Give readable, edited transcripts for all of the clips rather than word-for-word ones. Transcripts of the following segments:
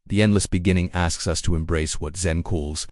The endless beginning asks us to embrace what Zen calls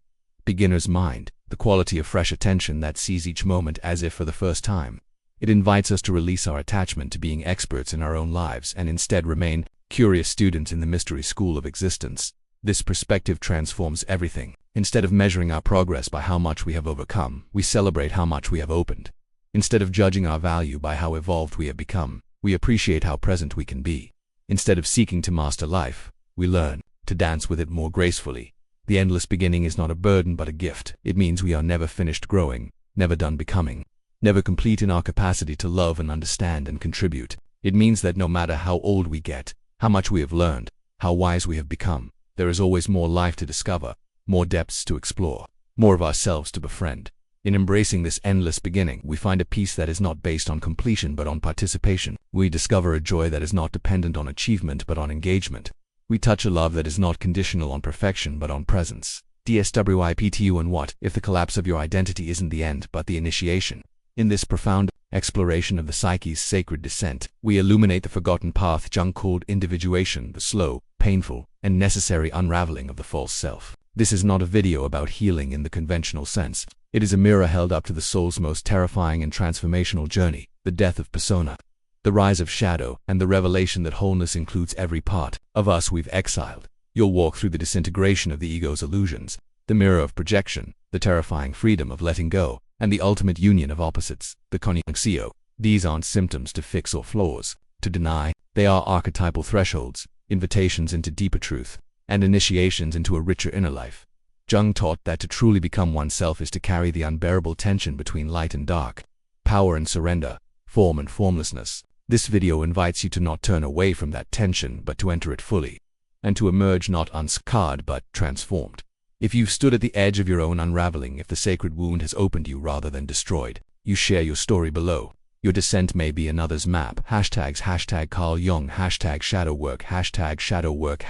beginner's mind, the quality of fresh attention that sees each moment as if for the first time. It invites us to release our attachment to being experts in our own lives and instead remain curious students in the mystery school of existence. This perspective transforms everything. Instead of measuring our progress by how much we have overcome, we celebrate how much we have opened. Instead of judging our value by how evolved we have become, we appreciate how present we can be. Instead of seeking to master life, we learn to dance with it more gracefully. The endless beginning is not a burden but a gift. It means we are never finished growing, never done becoming, never complete in our capacity to love and understand and contribute. It means that no matter how old we get, how much we have learned, how wise we have become, there is always more life to discover, more depths to explore, more of ourselves to befriend. In embracing this endless beginning, we find a peace that is not based on completion but on participation. We discover a joy that is not dependent on achievement but on engagement. We touch a love that is not conditional on perfection but on presence. DSWIPTU. And what if the collapse of your identity isn't the end but the initiation? In this profound exploration of the psyche's sacred descent, we illuminate the forgotten path Jung called individuation, the slow, painful, and necessary unraveling of the false self. This is not a video about healing in the conventional sense. It is a mirror held up to the soul's most terrifying and transformational journey, the death of persona, the rise of shadow, and the revelation that wholeness includes every part of us we've exiled. You'll walk through the disintegration of the ego's illusions, the mirror of projection, the terrifying freedom of letting go, and the ultimate union of opposites, the coniunctio. These aren't symptoms to fix or flaws to deny. They are archetypal thresholds, invitations into deeper truth, and initiations into a richer inner life. Jung taught that to truly become oneself is to carry the unbearable tension between light and dark, power and surrender, form and formlessness. This video invites you to not turn away from that tension but to enter it fully, and to emerge not unscarred but transformed. If you've stood at the edge of your own unraveling, if the sacred wound has opened you rather than destroyed, you share your story below. Your descent may be another's map. Hashtags #Carl Jung, #shadowwork, #shadowwork,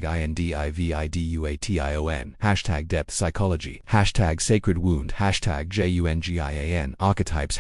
#INDIVIDUATION, #depth psychology, #sacred wound, #JUNGIAN, archetypes,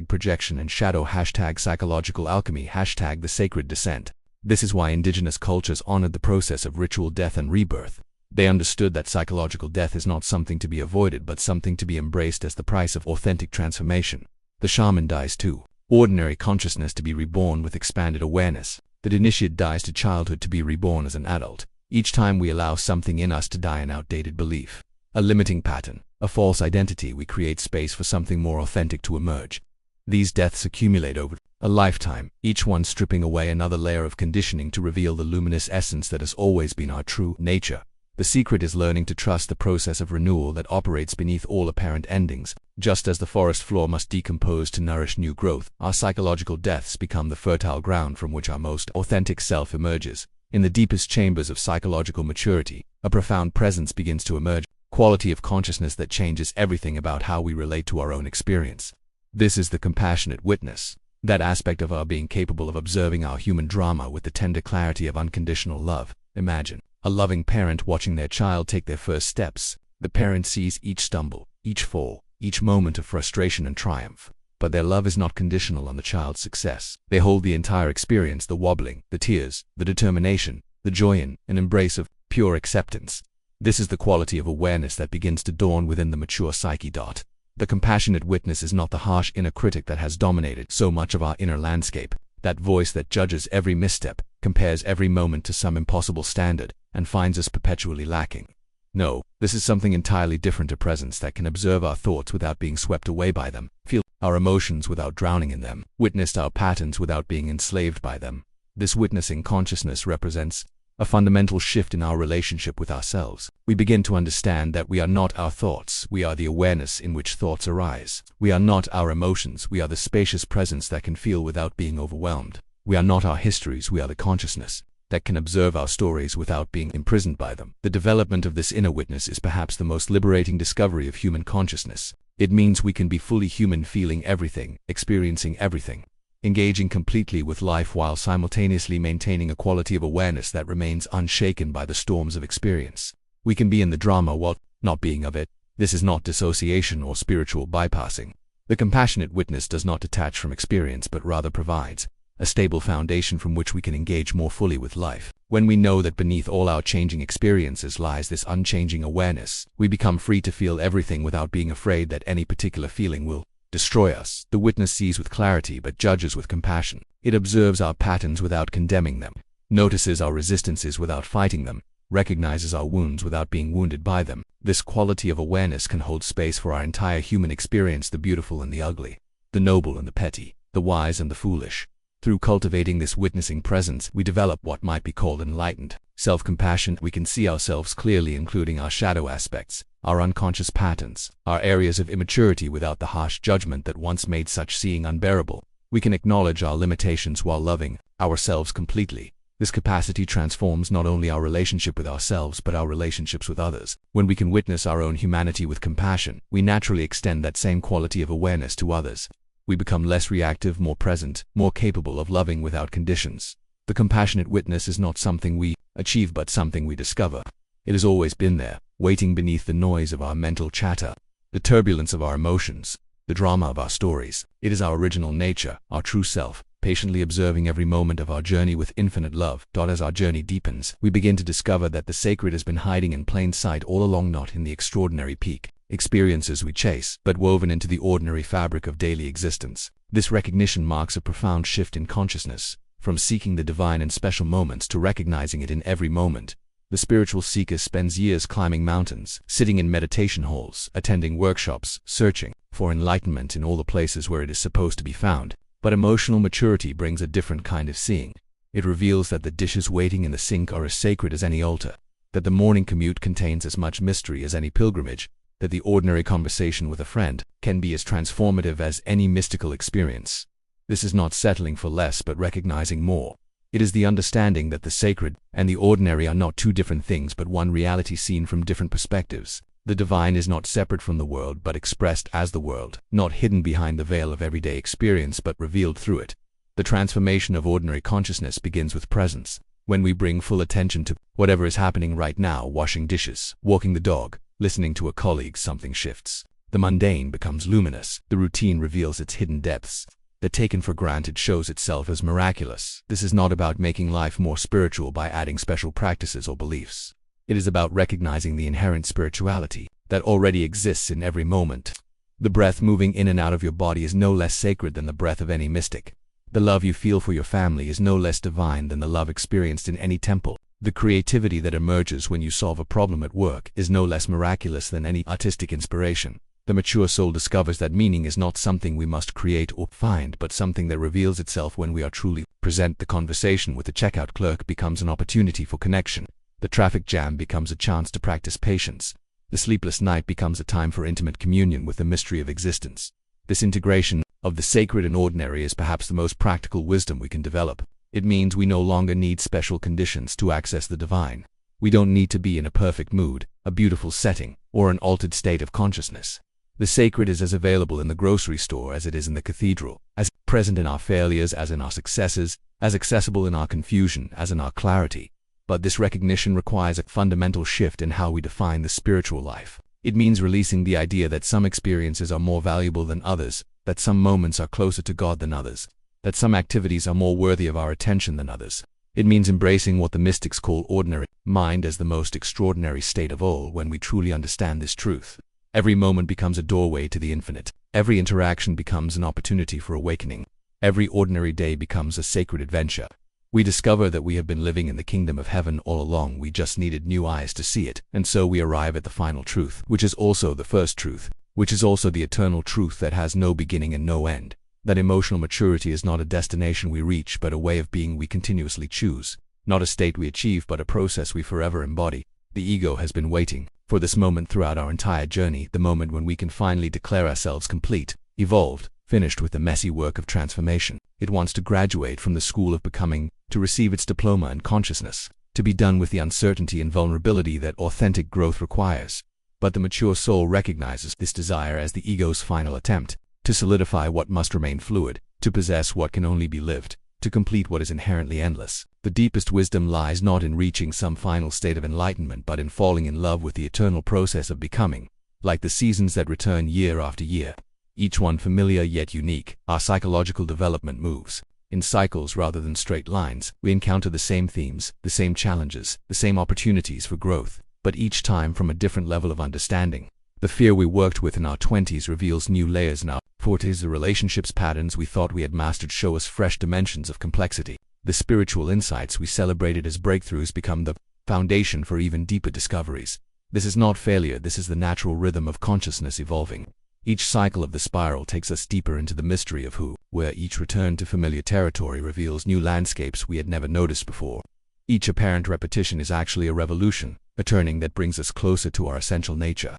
#projection and shadow, #psychological alchemy, #the sacred descent. This is why indigenous cultures honored the process of ritual death and rebirth. They understood that psychological death is not something to be avoided but something to be embraced as the price of authentic transformation. The shaman dies too. Ordinary consciousness to be reborn with expanded awareness. The initiate dies to childhood to be reborn as an adult. Each time we allow something in us to die, an outdated belief, a limiting pattern, a false identity, we create space for something more authentic to emerge. These deaths accumulate over a lifetime, each one stripping away another layer of conditioning to reveal the luminous essence that has always been our true nature. The secret is learning to trust the process of renewal that operates beneath all apparent endings. Just as the forest floor must decompose to nourish new growth, our psychological deaths become the fertile ground from which our most authentic self emerges. In the deepest chambers of psychological maturity, a profound presence begins to emerge, quality of consciousness that changes everything about how we relate to our own experience. This is the compassionate witness, that aspect of our being capable of observing our human drama with the tender clarity of unconditional love. Imagine a loving parent watching their child take their first steps. The parent sees each stumble, each fall, each moment of frustration and triumph. But their love is not conditional on the child's success. They hold the entire experience, the wobbling, the tears, the determination, the joy in an embrace of pure acceptance. This is the quality of awareness that begins to dawn within the mature psyche. The compassionate witness is not the harsh inner critic that has dominated so much of our inner landscape, that voice that judges every misstep, compares every moment to some impossible standard, and finds us perpetually lacking. No, this is something entirely different, a presence that can observe our thoughts without being swept away by them, feel our emotions without drowning in them, witness our patterns without being enslaved by them. This witnessing consciousness represents a fundamental shift in our relationship with ourselves. We begin to understand that we are not our thoughts, we are the awareness in which thoughts arise. We are not our emotions, we are the spacious presence that can feel without being overwhelmed. We are not our histories, we are the consciousness that can observe our stories without being imprisoned by them. The development of this inner witness is perhaps the most liberating discovery of human consciousness. It means we can be fully human, feeling everything, experiencing everything, engaging completely with life while simultaneously maintaining a quality of awareness that remains unshaken by the storms of experience. We can be in the drama while not being of it. This is not dissociation or spiritual bypassing. The compassionate witness does not detach from experience but rather provides a stable foundation from which we can engage more fully with life. When we know that beneath all our changing experiences lies this unchanging awareness, we become free to feel everything without being afraid that any particular feeling will destroy us. The witness sees with clarity but judges with compassion. It observes our patterns without condemning them, notices our resistances without fighting them, recognizes our wounds without being wounded by them. This quality of awareness can hold space for our entire human experience, the beautiful and the ugly, the noble and the petty, the wise and the foolish. Through cultivating this witnessing presence, we develop what might be called enlightened self-compassion. We can see ourselves clearly, including our shadow aspects, our unconscious patterns, our areas of immaturity without the harsh judgment that once made such seeing unbearable. We can acknowledge our limitations while loving ourselves completely. This capacity transforms not only our relationship with ourselves but our relationships with others. When we can witness our own humanity with compassion, we naturally extend that same quality of awareness to others. We become less reactive, more present, more capable of loving without conditions. The compassionate witness is not something we achieve but something we discover. It has always been there, waiting beneath the noise of our mental chatter, the turbulence of our emotions, the drama of our stories. It is our original nature, our true self, patiently observing every moment of our journey with infinite love. As our journey deepens, we begin to discover that the sacred has been hiding in plain sight all along, not in the extraordinary peak experiences we chase, but woven into the ordinary fabric of daily existence. This recognition marks a profound shift in consciousness, from seeking the divine in special moments to recognizing it in every moment. The spiritual seeker spends years climbing mountains, sitting in meditation halls, attending workshops, searching for enlightenment in all the places where it is supposed to be found. But emotional maturity brings a different kind of seeing. It reveals that the dishes waiting in the sink are as sacred as any altar, that the morning commute contains as much mystery as any pilgrimage, that the ordinary conversation with a friend can be as transformative as any mystical experience. This is not settling for less but recognizing more. It is the understanding that the sacred and the ordinary are not two different things but one reality seen from different perspectives. The divine is not separate from the world but expressed as the world, not hidden behind the veil of everyday experience but revealed through it. The transformation of ordinary consciousness begins with presence. When we bring full attention to whatever is happening right now, washing dishes, walking the dog, listening to a colleague, something shifts. The mundane becomes luminous. The routine reveals its hidden depths. The taken for granted shows itself as miraculous. This is not about making life more spiritual by adding special practices or beliefs. It is about recognizing the inherent spirituality that already exists in every moment. The breath moving in and out of your body is no less sacred than the breath of any mystic. The love you feel for your family is no less divine than the love experienced in any temple. The creativity that emerges when you solve a problem at work is no less miraculous than any artistic inspiration. The mature soul discovers that meaning is not something we must create or find, but something that reveals itself when we are truly present. The conversation with the checkout clerk becomes an opportunity for connection. The traffic jam becomes a chance to practice patience. The sleepless night becomes a time for intimate communion with the mystery of existence. This integration of the sacred and ordinary is perhaps the most practical wisdom we can develop. It means we no longer need special conditions to access the divine. We don't need to be in a perfect mood, a beautiful setting, or an altered state of consciousness. The sacred is as available in the grocery store as it is in the cathedral, as present in our failures as in our successes, as accessible in our confusion as in our clarity. But this recognition requires a fundamental shift in how we define the spiritual life. It means releasing the idea that some experiences are more valuable than others, that some moments are closer to God than others, that some activities are more worthy of our attention than others. It means embracing what the mystics call ordinary mind as the most extraordinary state of all. When we truly understand this truth, every moment becomes a doorway to the infinite. Every interaction becomes an opportunity for awakening. Every ordinary day becomes a sacred adventure. We discover that we have been living in the kingdom of heaven all along. We just needed new eyes to see it. And so we arrive at the final truth, which is also the first truth, which is also the eternal truth that has no beginning and no end. That emotional maturity is not a destination we reach, but a way of being we continuously choose. Not a state we achieve, but a process we forever embody. The ego has been waiting for this moment throughout our entire journey, the moment when we can finally declare ourselves complete, evolved, finished with the messy work of transformation. It wants to graduate from the school of becoming, to receive its diploma in consciousness, to be done with the uncertainty and vulnerability that authentic growth requires. But the mature soul recognizes this desire as the ego's final attempt to solidify what must remain fluid, to possess what can only be lived, to complete what is inherently endless. The deepest wisdom lies not in reaching some final state of enlightenment, but in falling in love with the eternal process of becoming. Like the seasons that return year after year, each one familiar yet unique, our psychological development moves In cycles rather than straight lines, we encounter the same themes, the same challenges, the same opportunities for growth, but each time from a different level of understanding. The fear we worked with in our 20s reveals new layers in our 40s. The relationships patterns we thought we had mastered show us fresh dimensions of complexity. The spiritual insights we celebrated as breakthroughs become the foundation for even deeper discoveries. This is not failure, this is the natural rhythm of consciousness evolving. Each cycle of the spiral takes us deeper into the mystery of who, where each return to familiar territory reveals new landscapes we had never noticed before. Each apparent repetition is actually a revolution, a turning that brings us closer to our essential nature.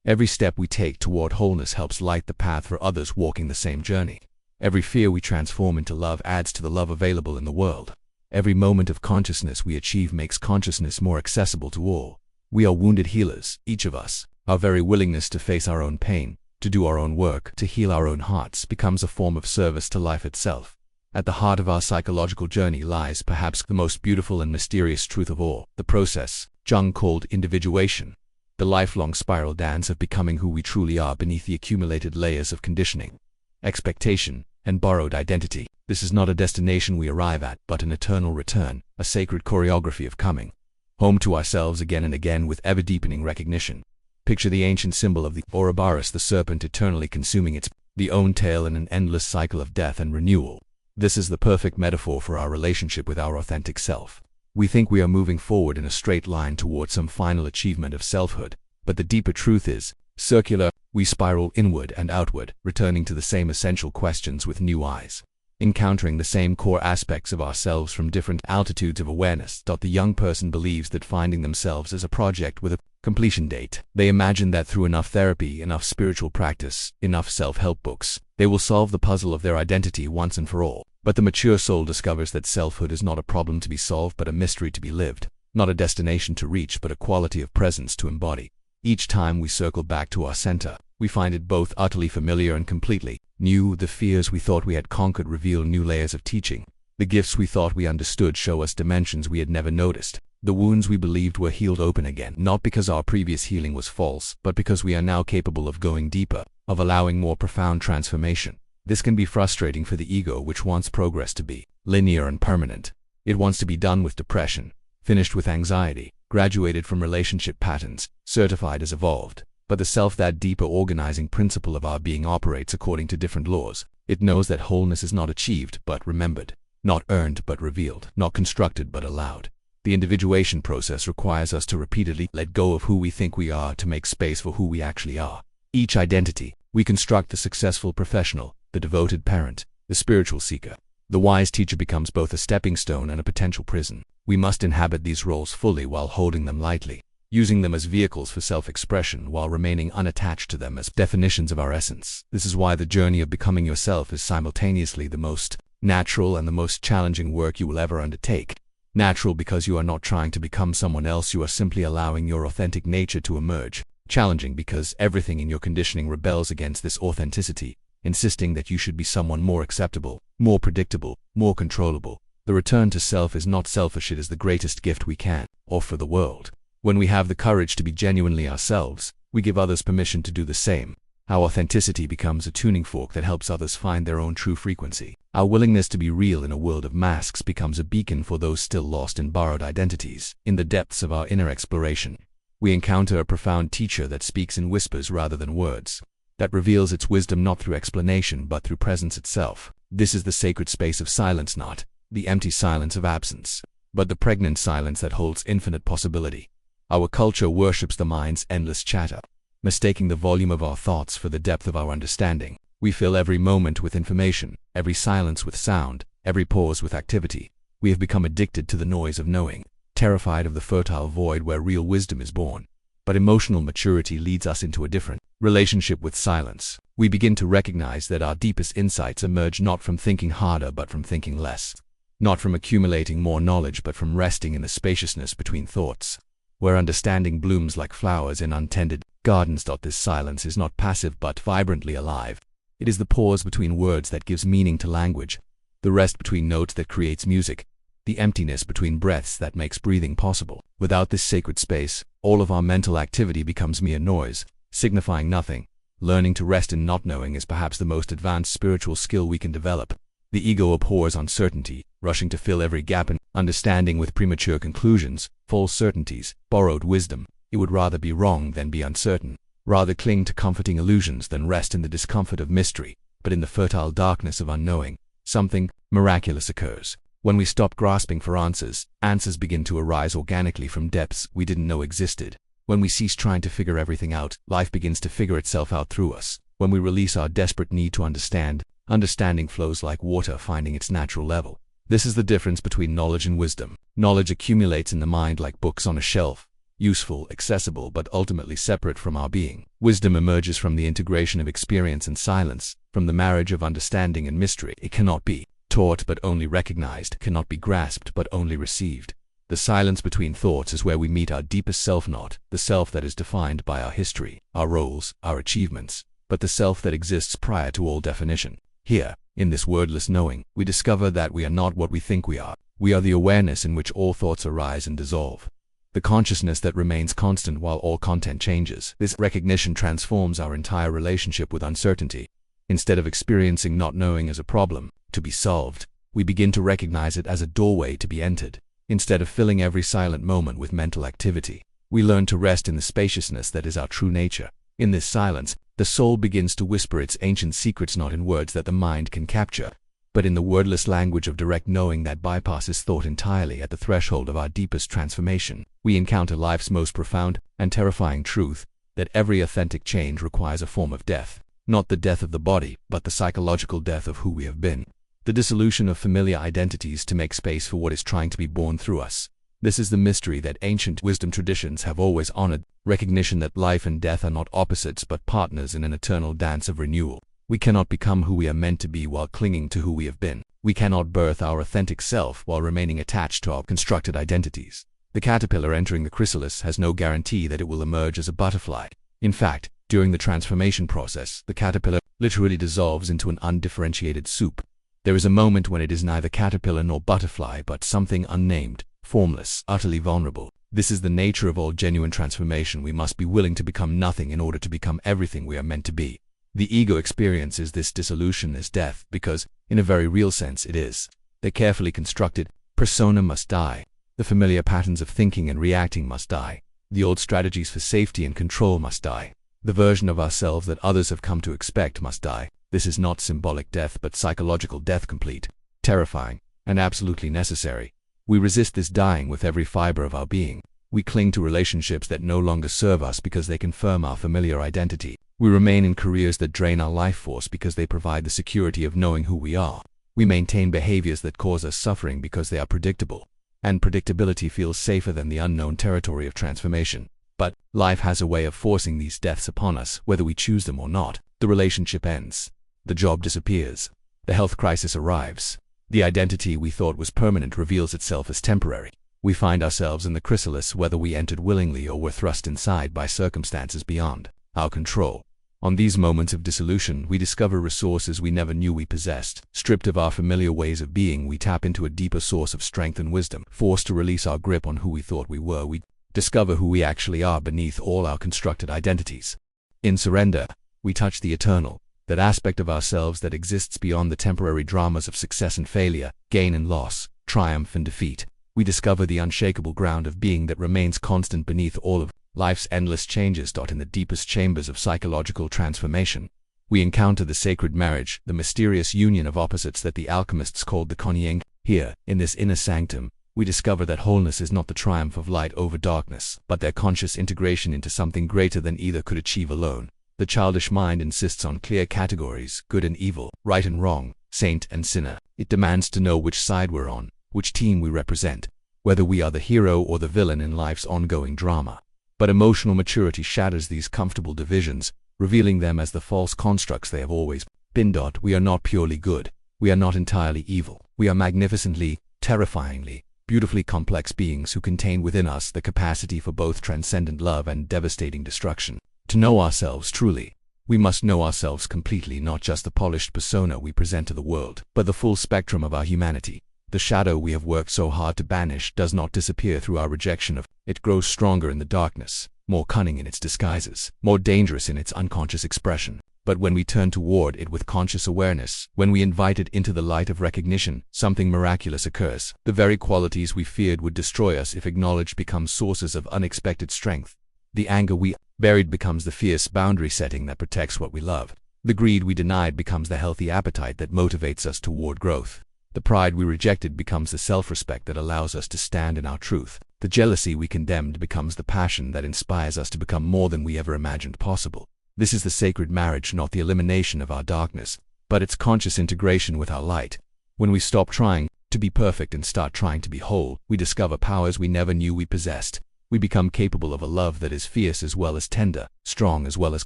Every step we take toward wholeness helps light the path for others walking the same journey. Every fear we transform into love adds to the love available in the world. Every moment of consciousness we achieve makes consciousness more accessible to all. We are wounded healers, each of us. Our very willingness to face our own pain, to do our own work, to heal our own hearts becomes a form of service to life itself. At the heart of our psychological journey lies perhaps the most beautiful and mysterious truth of all, the process Jung called individuation, the lifelong spiral dance of becoming who we truly are beneath the accumulated layers of conditioning, expectation, and borrowed identity. This is not a destination we arrive at, but an eternal return, a sacred choreography of coming home to ourselves again and again with ever-deepening recognition. Picture the ancient symbol of the Ouroboros, the serpent eternally consuming its own tail in an endless cycle of death and renewal. This is the perfect metaphor for our relationship with our authentic self. We think we are moving forward in a straight line towards some final achievement of selfhood, but the deeper truth is circular. We spiral inward and outward, returning to the same essential questions with new eyes, encountering the same core aspects of ourselves from different altitudes of awareness. The young person believes that finding themselves is a project with a completion date. They imagine that through enough therapy, enough spiritual practice, enough self-help books, they will solve the puzzle of their identity once and for all. But the mature soul discovers that selfhood is not a problem to be solved but a mystery to be lived, not a destination to reach but a quality of presence to embody. Each time we circle back to our center, we find it both utterly familiar and completely new. The fears we thought we had conquered reveal new layers of teaching. The gifts we thought we understood show us dimensions we had never noticed. The wounds we believed were healed open again, not because our previous healing was false, but because we are now capable of going deeper, of allowing more profound transformation. This can be frustrating for the ego, which wants progress to be linear and permanent. It wants to be done with depression, finished with anxiety, graduated from relationship patterns, certified as evolved. But the self, that deeper organizing principle of our being, operates according to different laws. It knows that wholeness is not achieved but remembered, not earned but revealed, not constructed but allowed. The individuation process requires us to repeatedly let go of who we think we are to make space for who we actually are. Each identity, we construct the successful professional, the devoted parent, the spiritual seeker. The wise teacher becomes both a stepping stone and a potential prison. We must inhabit these roles fully while holding them lightly, using them as vehicles for self-expression while remaining unattached to them as definitions of our essence. This is why the journey of becoming yourself is simultaneously the most natural and the most challenging work you will ever undertake. Natural because you are not trying to become someone else, you are simply allowing your authentic nature to emerge. Challenging because everything in your conditioning rebels against this authenticity, insisting that you should be someone more acceptable, more predictable, more controllable. The return to self is not selfish, it is the greatest gift we can offer the world. When we have the courage to be genuinely ourselves, we give others permission to do the same. Our authenticity becomes a tuning fork that helps others find their own true frequency. Our willingness to be real in a world of masks becomes a beacon for those still lost in borrowed identities. In the depths of our inner exploration, we encounter a profound teacher that speaks in whispers rather than words, that reveals its wisdom not through explanation but through presence itself. This is the sacred space of silence, not the empty silence of absence, but the pregnant silence that holds infinite possibility. Our culture worships the mind's endless chatter, mistaking the volume of our thoughts for the depth of our understanding. We fill every moment with information, every silence with sound, every pause with activity. We have become addicted to the noise of knowing, terrified of the fertile void where real wisdom is born. But emotional maturity leads us into a different relationship with silence. We begin to recognize that our deepest insights emerge not from thinking harder but from thinking less, not from accumulating more knowledge but from resting in the spaciousness between thoughts, where understanding blooms like flowers in untended gardens. This silence is not passive but vibrantly alive. It is the pause between words that gives meaning to language, the rest between notes that creates music, the emptiness between breaths that makes breathing possible. Without this sacred space, all of our mental activity becomes mere noise, signifying nothing. Learning to rest in not knowing is perhaps the most advanced spiritual skill we can develop. The ego abhors uncertainty, rushing to fill every gap in understanding with premature conclusions, false certainties, borrowed wisdom. It would rather be wrong than be uncertain, rather cling to comforting illusions than rest in the discomfort of mystery. But in the fertile darkness of unknowing, something miraculous occurs. When we stop grasping for answers, answers begin to arise organically from depths we didn't know existed. When we cease trying to figure everything out, life begins to figure itself out through us. When we release our desperate need to understand, understanding flows like water finding its natural level. This is the difference between knowledge and wisdom. Knowledge accumulates in the mind like books on a shelf, useful, accessible, but ultimately separate from our being. Wisdom emerges from the integration of experience and silence, from the marriage of understanding and mystery. It cannot be taught but only recognized, cannot be grasped but only received. The silence between thoughts is where we meet our deepest self, not the self that is defined by our history, our roles, our achievements, but the self that exists prior to all definition. Here, in this wordless knowing, we discover that we are not what we think we are. We are the awareness in which all thoughts arise and dissolve, the consciousness that remains constant while all content changes. This recognition transforms our entire relationship with uncertainty. Instead of experiencing not knowing as a problem to be solved, we begin to recognize it as a doorway to be entered. Instead of filling every silent moment with mental activity, we learn to rest in the spaciousness that is our true nature. In this silence, the soul begins to whisper its ancient secrets, not in words that the mind can capture, but in the wordless language of direct knowing that bypasses thought entirely. At the threshold of our deepest transformation, we encounter life's most profound and terrifying truth, that every authentic change requires a form of death. Not the death of the body, but the psychological death of who we have been. The dissolution of familiar identities to make space for what is trying to be born through us. This is the mystery that ancient wisdom traditions have always honored, recognition that life and death are not opposites but partners in an eternal dance of renewal. We cannot become who we are meant to be while clinging to who we have been. We cannot birth our authentic self while remaining attached to our constructed identities. The caterpillar entering the chrysalis has no guarantee that it will emerge as a butterfly. In fact, during the transformation process, the caterpillar literally dissolves into an undifferentiated soup. There is a moment when it is neither caterpillar nor butterfly but something unnamed, formless, utterly vulnerable. This is the nature of all genuine transformation. We must be willing to become nothing in order to become everything we are meant to be. The ego experiences this dissolution as death because, in a very real sense, it is. The carefully constructed persona must die. The familiar patterns of thinking and reacting must die. The old strategies for safety and control must die. The version of ourselves that others have come to expect must die. This is not symbolic death but psychological death, complete, terrifying, and absolutely necessary. We resist this dying with every fiber of our being. We cling to relationships that no longer serve us because they confirm our familiar identity. We remain in careers that drain our life force because they provide the security of knowing who we are. We maintain behaviors that cause us suffering because they are predictable. And predictability feels safer than the unknown territory of transformation. But life has a way of forcing these deaths upon us, whether we choose them or not. The relationship ends. The job disappears. The health crisis arrives. The identity we thought was permanent reveals itself as temporary. We find ourselves in the chrysalis whether we entered willingly or were thrust inside by circumstances beyond our control. On these moments of dissolution, we discover resources we never knew we possessed. Stripped of our familiar ways of being, we tap into a deeper source of strength and wisdom. Forced to release our grip on who we thought we were, we discover who we actually are beneath all our constructed identities. In surrender, we touch the eternal, that aspect of ourselves that exists beyond the temporary dramas of success and failure, gain and loss, triumph and defeat. We discover the unshakable ground of being that remains constant beneath all of life's endless changes. In the deepest chambers of psychological transformation, we encounter the sacred marriage, the mysterious union of opposites that the alchemists called the coniunctio. Here, in this inner sanctum, we discover that wholeness is not the triumph of light over darkness, but their conscious integration into something greater than either could achieve alone. The childish mind insists on clear categories, good and evil, right and wrong, saint and sinner. It demands to know which side we're on, which team we represent, whether we are the hero or the villain in life's ongoing drama. But emotional maturity shatters these comfortable divisions, revealing them as the false constructs they have always been. We are not purely good. We are not entirely evil. We are magnificently, terrifyingly, beautifully complex beings who contain within us the capacity for both transcendent love and devastating destruction. To know ourselves truly, we must know ourselves completely, not just the polished persona we present to the world, but the full spectrum of our humanity. The shadow we have worked so hard to banish does not disappear through our rejection of it. It grows stronger in the darkness, more cunning in its disguises, more dangerous in its unconscious expression. But when we turn toward it with conscious awareness, when we invite it into the light of recognition, something miraculous occurs. The very qualities we feared would destroy us if acknowledged become sources of unexpected strength. The anger we buried becomes the fierce boundary setting that protects what we love. The greed we denied becomes the healthy appetite that motivates us toward growth. The pride we rejected becomes the self-respect that allows us to stand in our truth. The jealousy we condemned becomes the passion that inspires us to become more than we ever imagined possible. This is the sacred marriage, not the elimination of our darkness, but its conscious integration with our light. When we stop trying to be perfect and start trying to be whole, we discover powers we never knew we possessed. We become capable of a love that is fierce as well as tender, strong as well as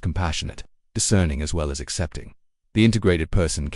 compassionate, discerning as well as accepting. The integrated person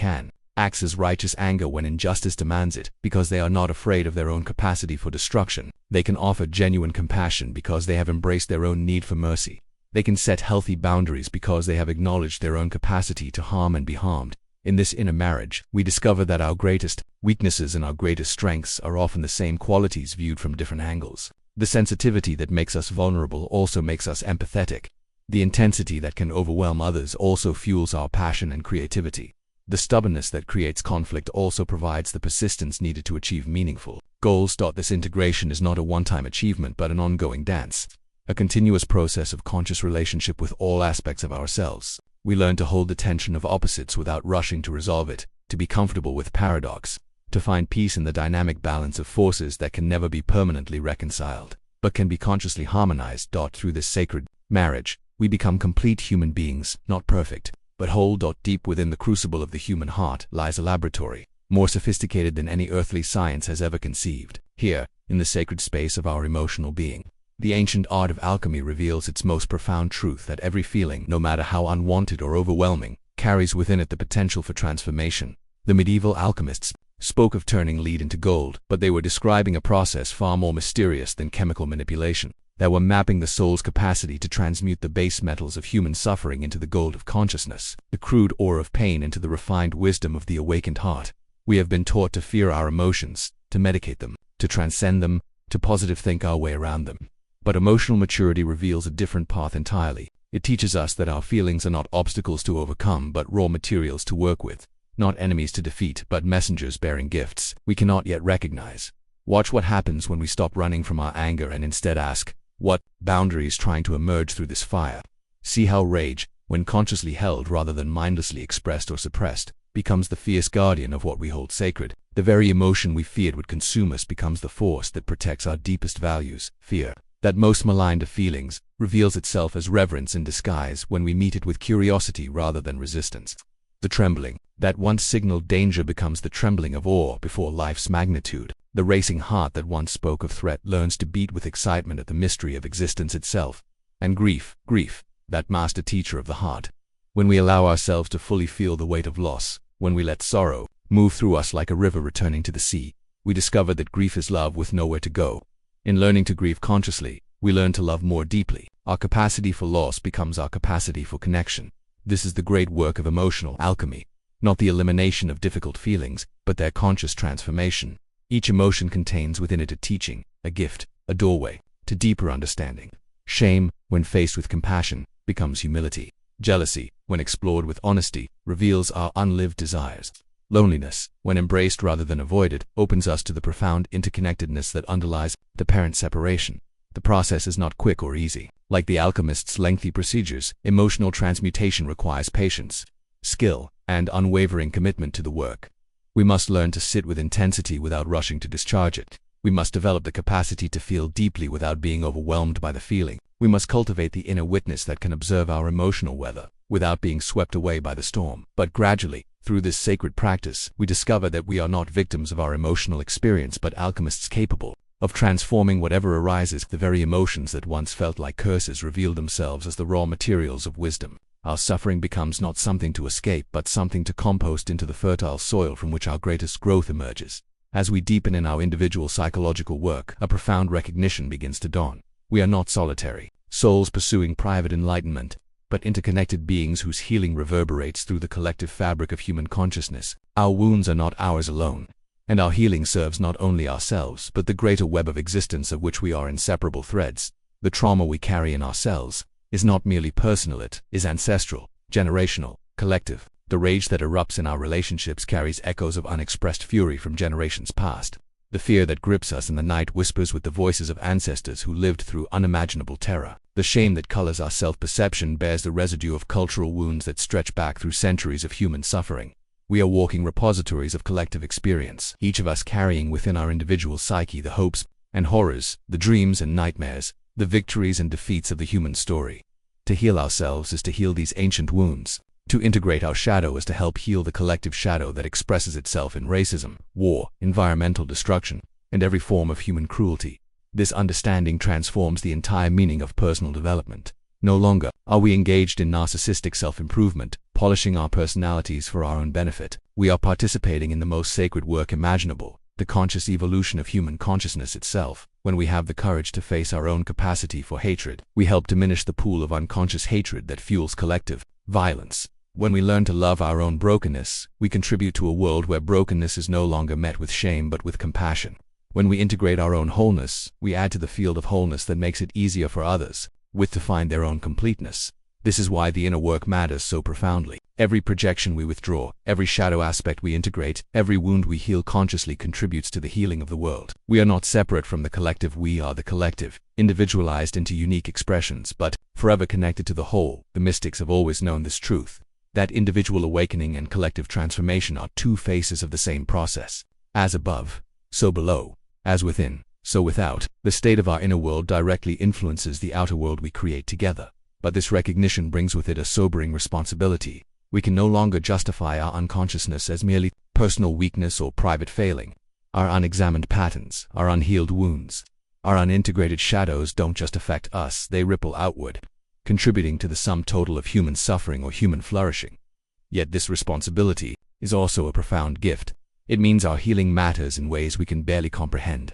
acts as righteous anger when injustice demands it, because they are not afraid of their own capacity for destruction. They can offer genuine compassion because they have embraced their own need for mercy. They can set healthy boundaries because they have acknowledged their own capacity to harm and be harmed. In this inner marriage, we discover that our greatest weaknesses and our greatest strengths are often the same qualities viewed from different angles. The sensitivity that makes us vulnerable also makes us empathetic. The intensity that can overwhelm others also fuels our passion and creativity. The stubbornness that creates conflict also provides the persistence needed to achieve meaningful goals. This integration is not a one-time achievement but an ongoing dance, a continuous process of conscious relationship with all aspects of ourselves. We learn to hold the tension of opposites without rushing to resolve it, to be comfortable with paradox, to find peace in the dynamic balance of forces that can never be permanently reconciled, but can be consciously harmonized. Through this sacred marriage, we become complete human beings, not perfect, but whole. Deep within the crucible of the human heart lies a laboratory, more sophisticated than any earthly science has ever conceived. Here, in the sacred space of our emotional being, the ancient art of alchemy reveals its most profound truth that every feeling, no matter how unwanted or overwhelming, carries within it the potential for transformation. The medieval alchemists spoke of turning lead into gold, but they were describing a process far more mysterious than chemical manipulation. They were mapping the soul's capacity to transmute the base metals of human suffering into the gold of consciousness, the crude ore of pain into the refined wisdom of the awakened heart. We have been taught to fear our emotions, to medicate them, to transcend them, to positive think our way around them. But emotional maturity reveals a different path entirely. It teaches us that our feelings are not obstacles to overcome but raw materials to work with, not enemies to defeat but messengers bearing gifts we cannot yet recognize. Watch what happens when we stop running from our anger and instead ask, what boundaries trying to emerge through this fire? See how rage, when consciously held rather than mindlessly expressed or suppressed, becomes the fierce guardian of what we hold sacred. The very emotion we feared would consume us becomes the force that protects our deepest values. Fear, that most maligned of feelings, reveals itself as reverence in disguise when we meet it with curiosity rather than resistance. The trembling that once signaled danger becomes the trembling of awe before life's magnitude. The racing heart that once spoke of threat learns to beat with excitement at the mystery of existence itself. And grief, that master teacher of the heart. When we allow ourselves to fully feel the weight of loss, when we let sorrow move through us like a river returning to the sea, we discover that grief is love with nowhere to go. In learning to grieve consciously, we learn to love more deeply. Our capacity for loss becomes our capacity for connection. This is the great work of emotional alchemy, not the elimination of difficult feelings, but their conscious transformation. Each emotion contains within it a teaching, a gift, a doorway to deeper understanding. Shame, when faced with compassion, becomes humility. Jealousy, when explored with honesty, reveals our unlived desires. Loneliness, when embraced rather than avoided, opens us to the profound interconnectedness that underlies the parent separation. The process is not quick or easy. Like the alchemist's lengthy procedures, emotional transmutation requires patience, skill, and unwavering commitment to the work. We must learn to sit with intensity without rushing to discharge it. We must develop the capacity to feel deeply without being overwhelmed by the feeling. We must cultivate the inner witness that can observe our emotional weather without being swept away by the storm. But gradually, through this sacred practice, we discover that we are not victims of our emotional experience but alchemists capable of transforming whatever arises. The very emotions that once felt like curses reveal themselves as the raw materials of wisdom. Our suffering becomes not something to escape but something to compost into the fertile soil from which our greatest growth emerges. As we deepen in our individual psychological work, a profound recognition begins to dawn. We are not solitary souls pursuing private enlightenment, but interconnected beings whose healing reverberates through the collective fabric of human consciousness. Our wounds are not ours alone, and our healing serves not only ourselves but the greater web of existence of which we are inseparable threads. The trauma we carry in ourselves is not merely personal, it is ancestral, generational, Collective. The rage that erupts in our relationships carries echoes of unexpressed fury from generations past. The fear that grips us in the night whispers with the voices of ancestors who lived through unimaginable terror. The shame that colors our self-perception bears the residue of cultural wounds that stretch back through centuries of human suffering. We are walking repositories of collective experience, each of us carrying within our individual psyche the hopes and horrors, the dreams and nightmares, the victories and defeats of the human story. To heal ourselves is to heal these ancient wounds. To integrate our shadow is to help heal the collective shadow that expresses itself in racism, war, environmental destruction, and every form of human cruelty. This understanding transforms the entire meaning of personal development. No longer are we engaged in narcissistic self-improvement, polishing our personalities for our own benefit. We are participating in the most sacred work imaginable, the conscious evolution of human consciousness itself. When we have the courage to face our own capacity for hatred, we help diminish the pool of unconscious hatred that fuels collective violence. When we learn to love our own brokenness, we contribute to a world where brokenness is no longer met with shame but with compassion. When we integrate our own wholeness, we add to the field of wholeness that makes it easier for others to find their own completeness. This is why the inner work matters so profoundly. Every projection we withdraw, every shadow aspect we integrate, every wound we heal consciously contributes to the healing of the world. We are not separate from the collective, we are the collective, individualized into unique expressions, but forever connected to the whole. The mystics have always known this truth, that individual awakening and collective transformation are two faces of the same process. As above, so below. As within, so without. The state of our inner world directly influences the outer world we create together. But this recognition brings with it a sobering responsibility. We can no longer justify our unconsciousness as merely personal weakness or private failing. Our unexamined patterns, our unhealed wounds, our unintegrated shadows don't just affect us, they ripple outward, contributing to the sum total of human suffering or human flourishing. Yet this responsibility is also a profound gift. It means our healing matters in ways we can barely comprehend.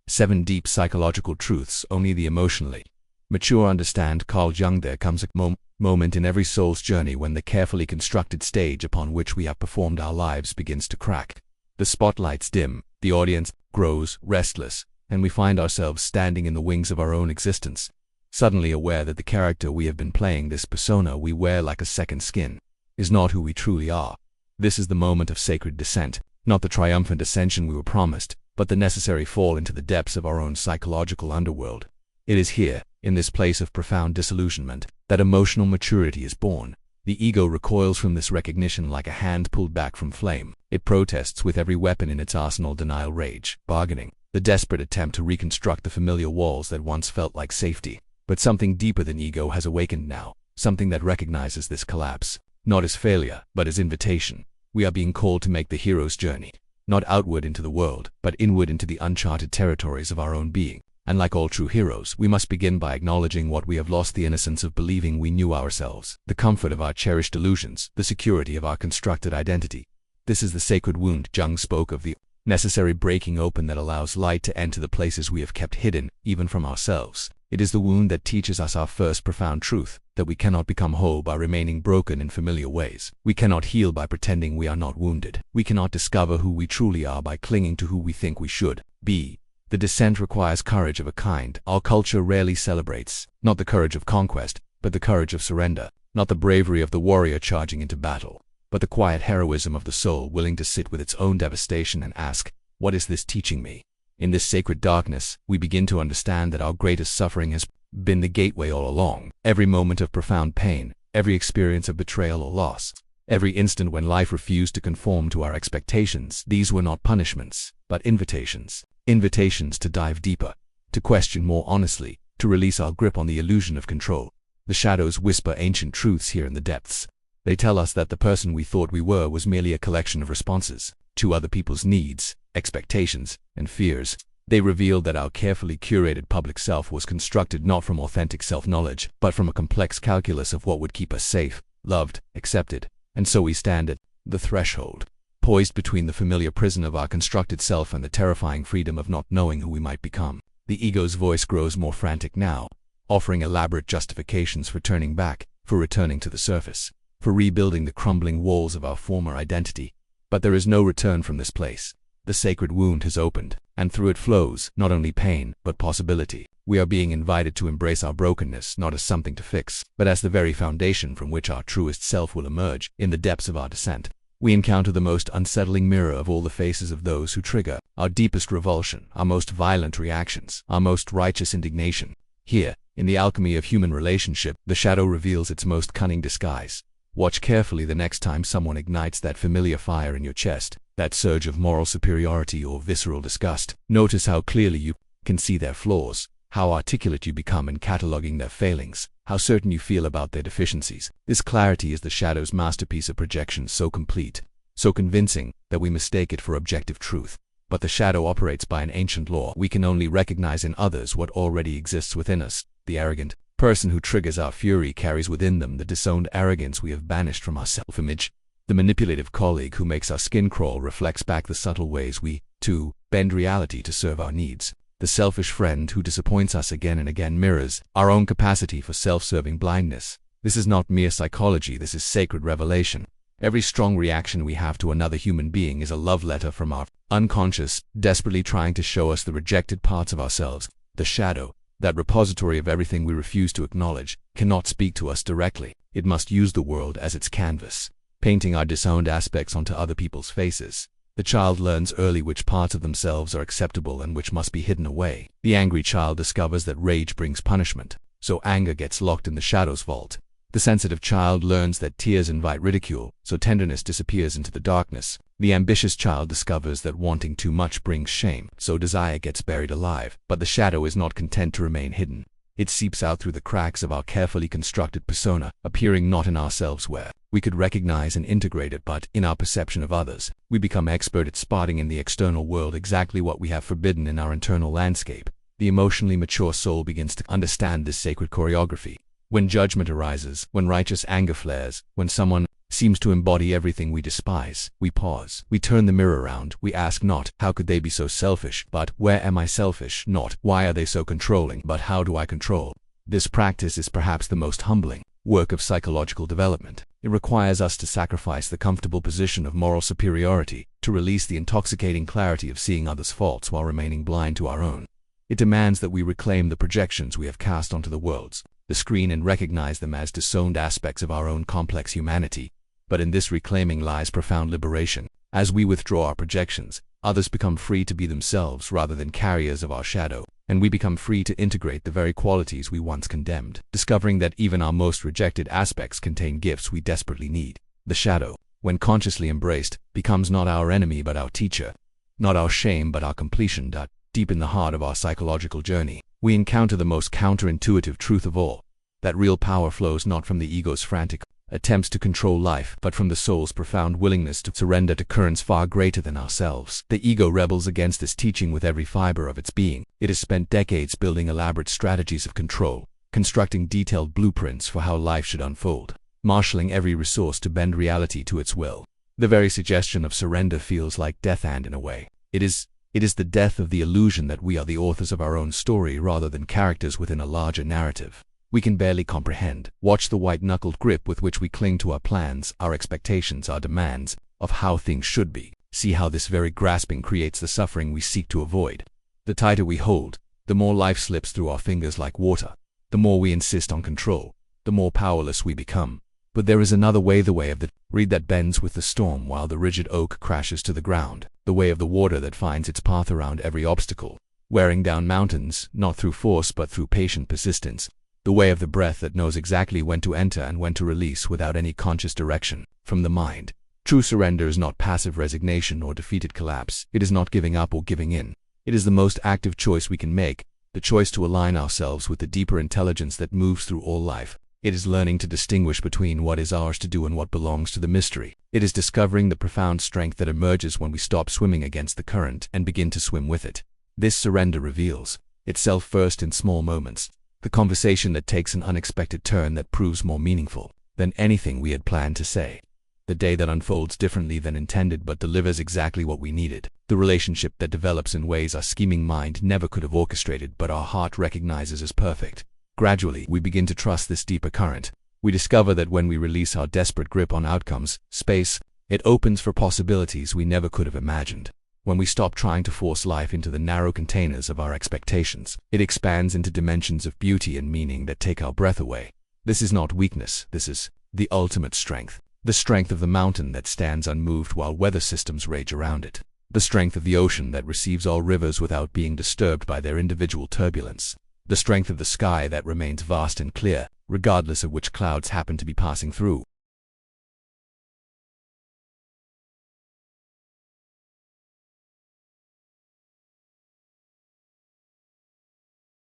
7 deep psychological truths only the emotionally mature understand. Carl Jung. There comes a moment in every soul's journey when the carefully constructed stage upon which we have performed our lives begins to crack. The spotlights dim, the audience grows restless, and we find ourselves standing in the wings of our own existence, suddenly aware that the character we have been playing, this persona we wear like a second skin, is not who we truly are. This is the moment of sacred descent, not the triumphant ascension we were promised, but the necessary fall into the depths of our own psychological underworld. It is here, in this place of profound disillusionment, that emotional maturity is born. The ego recoils from this recognition like a hand pulled back from flame. It protests with every weapon in its arsenal: denial, rage, bargaining, the desperate attempt to reconstruct the familiar walls that once felt like safety. But something deeper than ego has awakened now, something that recognizes this collapse, not as failure, but as invitation. We are being called to make the hero's journey, not outward into the world, but inward into the uncharted territories of our own being. And like all true heroes, we must begin by acknowledging what we have lost: the innocence of believing we knew ourselves, the comfort of our cherished illusions, the security of our constructed identity. This is the sacred wound. Jung spoke of the necessary breaking open that allows light to enter the places we have kept hidden, even from ourselves. It is the wound that teaches us our first profound truth, that we cannot become whole by remaining broken in familiar ways. We cannot heal by pretending we are not wounded. We cannot discover who we truly are by clinging to who we think we should be. The descent requires courage of a kind our culture rarely celebrates, not the courage of conquest, but the courage of surrender, not the bravery of the warrior charging into battle, but the quiet heroism of the soul willing to sit with its own devastation and ask, what is this teaching me? In this sacred darkness, we begin to understand that our greatest suffering has been the gateway all along. Every moment of profound pain, every experience of betrayal or loss, every instant when life refused to conform to our expectations, these were not punishments, but invitations. Invitations to dive deeper, to question more honestly, to release our grip on the illusion of control. The shadows whisper ancient truths here in the depths. They tell us that the person we thought we were was merely a collection of responses to other people's needs, expectations, and fears. They revealed that our carefully curated public self was constructed not from authentic self-knowledge, but from a complex calculus of what would keep us safe, loved, accepted. And so we stand at the threshold, poised between the familiar prison of our constructed self and the terrifying freedom of not knowing who we might become. The ego's voice grows more frantic now, offering elaborate justifications for turning back, for returning to the surface, for rebuilding the crumbling walls of our former identity. But there is no return from this place. The sacred wound has opened, and through it flows not only pain, but possibility. We are being invited to embrace our brokenness not as something to fix, but as the very foundation from which our truest self will emerge. In the depths of our descent, we encounter the most unsettling mirror of all the faces of those who trigger our deepest revulsion, our most violent reactions, our most righteous indignation. Here, in the alchemy of human relationship, the shadow reveals its most cunning disguise. Watch carefully the next time someone ignites that familiar fire in your chest, that surge of moral superiority or visceral disgust. Notice how clearly you can see their flaws, how articulate you become in cataloging their failings, how certain you feel about their deficiencies. This clarity is the shadow's masterpiece of projection, so complete, so convincing, that we mistake it for objective truth. But the shadow operates by an ancient law. We can only recognize in others what already exists within us. The arrogant person who triggers our fury carries within them the disowned arrogance we have banished from our self-image. The manipulative colleague who makes our skin crawl reflects back the subtle ways we, too, bend reality to serve our needs. The selfish friend who disappoints us again and again mirrors our own capacity for self-serving blindness. This is not mere psychology, this is sacred revelation. Every strong reaction we have to another human being is a love letter from our unconscious, desperately trying to show us the rejected parts of ourselves. The shadow, that repository of everything we refuse to acknowledge, cannot speak to us directly. It must use the world as its canvas, painting our disowned aspects onto other people's faces. The child learns early which parts of themselves are acceptable and which must be hidden away. The angry child discovers that rage brings punishment, so anger gets locked in the shadow's vault. The sensitive child learns that tears invite ridicule, so tenderness disappears into the darkness. The ambitious child discovers that wanting too much brings shame, so desire gets buried alive. But the shadow is not content to remain hidden. It seeps out through the cracks of our carefully constructed persona, appearing not in ourselves where we could recognize and integrate it, but in our perception of others. We become expert at spotting in the external world exactly what we have forbidden in our internal landscape. The emotionally mature soul begins to understand this sacred choreography. When judgment arises, when righteous anger flares, when someone seems to embody everything we despise, we pause. We turn the mirror around. We ask not, how could they be so selfish, but where am I selfish? Not, why are they so controlling, but how do I control? This practice is perhaps the most humbling work of psychological development. It requires us to sacrifice the comfortable position of moral superiority, to release the intoxicating clarity of seeing others' faults while remaining blind to our own. It demands that we reclaim the projections we have cast onto the world's the screen and recognize them as disowned aspects of our own complex humanity. But in this reclaiming lies profound liberation. As we withdraw our projections, others become free to be themselves rather than carriers of our shadow, and we become free to integrate the very qualities we once condemned, discovering that even our most rejected aspects contain gifts we desperately need. The shadow, when consciously embraced, becomes not our enemy but our teacher, not our shame but our completion. Deep in the heart of our psychological journey, we encounter the most counterintuitive truth of all, that real power flows not from the ego's frantic attempts to control life, but from the soul's profound willingness to surrender to currents far greater than ourselves. The ego rebels against this teaching with every fiber of its being. It has spent decades building elaborate strategies of control, constructing detailed blueprints for how life should unfold, marshalling every resource to bend reality to its will. The very suggestion of surrender feels like death, and in a way, it is the death of the illusion that we are the authors of our own story rather than characters within a larger narrative. We can barely comprehend. Watch the white-knuckled grip with which we cling to our plans, our expectations, our demands of how things should be. See how this very grasping creates the suffering we seek to avoid. The tighter we hold, the more life slips through our fingers like water. The more we insist on control, the more powerless we become. But there is another way, the way of the reed that bends with the storm while the rigid oak crashes to the ground, the way of the water that finds its path around every obstacle, wearing down mountains, not through force but through patient persistence, the way of the breath that knows exactly when to enter and when to release without any conscious direction from the mind. True surrender is not passive resignation or defeated collapse. It is not giving up or giving in. It is the most active choice we can make, the choice to align ourselves with the deeper intelligence that moves through all life. It is learning to distinguish between what is ours to do and what belongs to the mystery. It is discovering the profound strength that emerges when we stop swimming against the current and begin to swim with it. This surrender reveals itself first in small moments, the conversation that takes an unexpected turn that proves more meaningful than anything we had planned to say, the day that unfolds differently than intended but delivers exactly what we needed, the relationship that develops in ways our scheming mind never could have orchestrated but our heart recognizes as perfect. Gradually, we begin to trust this deeper current. We discover that when we release our desperate grip on outcomes, space, it opens for possibilities we never could have imagined. When we stop trying to force life into the narrow containers of our expectations, it expands into dimensions of beauty and meaning that take our breath away. This is not weakness, this is the ultimate strength. The strength of the mountain that stands unmoved while weather systems rage around it. The strength of the ocean that receives all rivers without being disturbed by their individual turbulence. The strength of the sky that remains vast and clear, regardless of which clouds happen to be passing through.